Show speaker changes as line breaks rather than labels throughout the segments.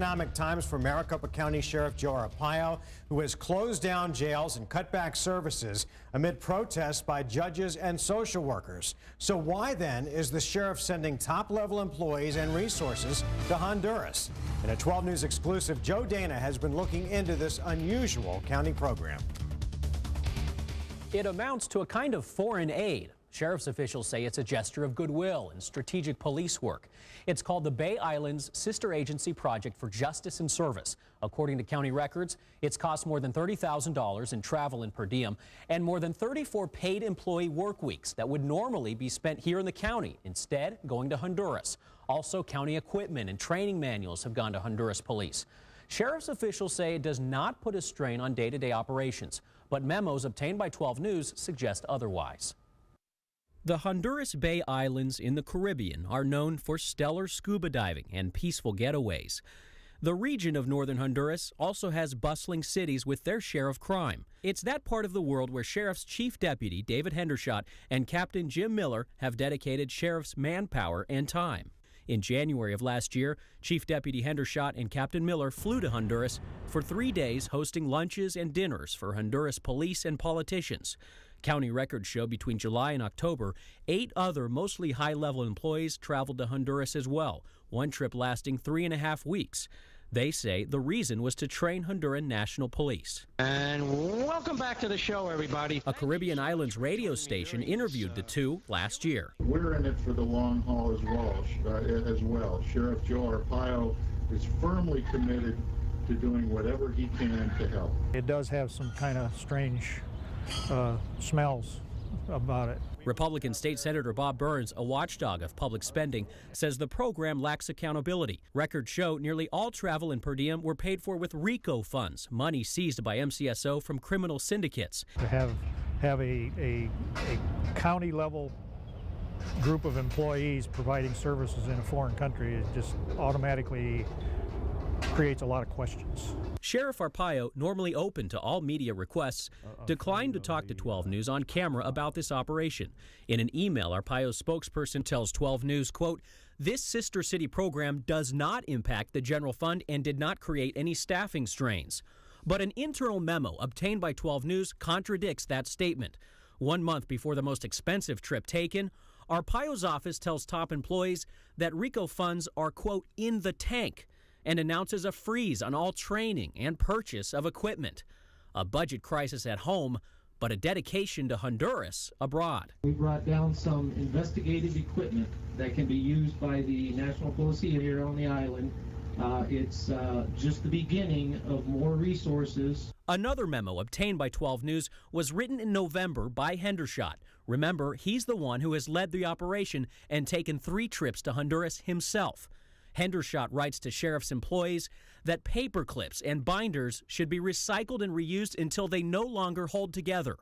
Economic times for Maricopa County Sheriff Joe Arpaio, who has closed down jails and cut back services amid protests by judges and social workers. So why then is the sheriff sending top-level employees and resources to Honduras? In a 12 News exclusive, Joe Dana has been looking into this unusual county program.
It amounts to a kind of foreign aid. Sheriff's officials say it's a gesture of goodwill and strategic police work. It's called the Bay Islands Sister Agency Project for Justice and Service. According to county records, it's cost more than $30,000 in travel and per diem and more than 34 paid employee work weeks that would normally be spent here in the county, instead going to Honduras. Also, county equipment and training manuals have gone to Honduras police. Sheriff's officials say it does not put a strain on day-to-day operations, but memos obtained by 12 News suggest otherwise. The Honduras Bay Islands in the Caribbean are known for stellar scuba diving and peaceful getaways. The region of northern Honduras also has bustling cities with their share of crime. It's that part of the world where Sheriff's Chief Deputy David Hendershot and Captain Jim Miller have dedicated Sheriff's manpower and time. In January of last year, Chief Deputy Hendershot and Captain Miller flew to Honduras for 3 days, hosting lunches and dinners for Honduras police and politicians. County records show between July and October, 8 other mostly high-level employees traveled to Honduras as well, one trip lasting 3.5 weeks. They say the reason was to train Honduran National Police.
And welcome back to the show, everybody.
A Caribbean Islands radio station interviewed the two last year.
We're in it for the long haul as well. Sheriff Joe Arpaio is firmly committed to doing whatever he can to help.
It does have some kind of strange smells about it.
Republican State Senator Bob Burns, a watchdog of public spending, says the program lacks accountability. Records show nearly all travel and per diem were paid for with RICO funds, money seized by MCSO from criminal syndicates.
To have a county level group of employees providing services in a foreign country, it just automatically creates a lot of questions.
Sheriff Arpaio, normally open to all media requests, declined to talk to 12 News on camera about this operation. In an email, Arpaio's spokesperson tells 12 News, quote, "This sister city program does not impact the general fund and did not create any staffing strains." But an internal memo obtained by 12 News contradicts that statement. 1 month before the most expensive trip taken, Arpaio's office tells top employees that RICO funds are, quote, "in the tank," and announces a freeze on all training and purchase of equipment. A budget crisis at home, but a dedication to Honduras abroad.
We brought down some investigative equipment that can be used by the National Police here on the island. It's just the beginning of more resources.
Another memo obtained by 12 News was written in November by Hendershot. Remember, he's the one who has led the operation and taken 3 trips to Honduras himself. Hendershot writes to sheriff's employees that paper clips and binders should be recycled and reused until they no longer hold together.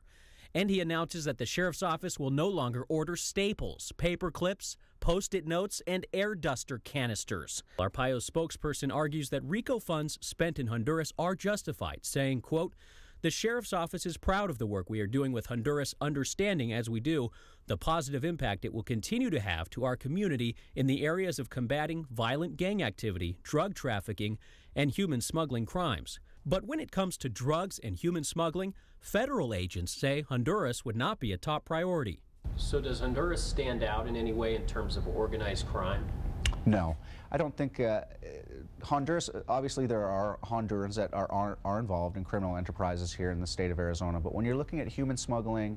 And he announces that the sheriff's office will no longer order staples, paper clips, Post-it notes, and air duster canisters. Arpaio's spokesperson argues that RICO funds spent in Honduras are justified, saying, quote, "The sheriff's office is proud of the work we are doing with Honduras, understanding as we do the positive impact it will continue to have to our community in the areas of combating violent gang activity, drug trafficking, and human smuggling crimes. But when it comes to drugs and human smuggling, federal agents say Honduras would not be a top priority."
So does Honduras stand out in any way in terms of organized crime?
No, I don't think Honduras, obviously there are Hondurans that are involved in criminal enterprises here in the state of Arizona, but when you're looking at human smuggling,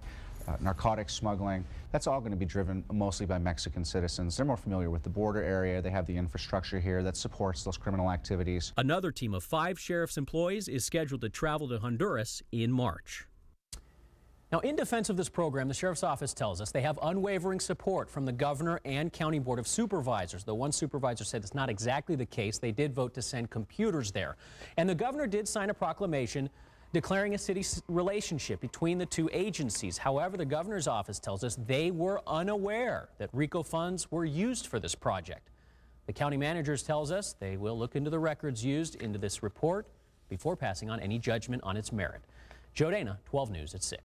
narcotics smuggling, that's all going to be driven mostly by Mexican citizens. They're more familiar with the border area. They have the infrastructure here that supports those criminal activities.
Another team of 5 sheriff's employees is scheduled to travel to Honduras in March. Now, in defense of this program, the Sheriff's Office tells us they have unwavering support from the Governor and County Board of Supervisors. Though one supervisor said it's not exactly the case, they did vote to send computers there. And the Governor did sign a proclamation declaring a city relationship between the two agencies. However, the Governor's office tells us they were unaware that RICO funds were used for this project. The county managers tells us they will look into the records used into this report before passing on any judgment on its merit. Joe Dana, 12 News at 6.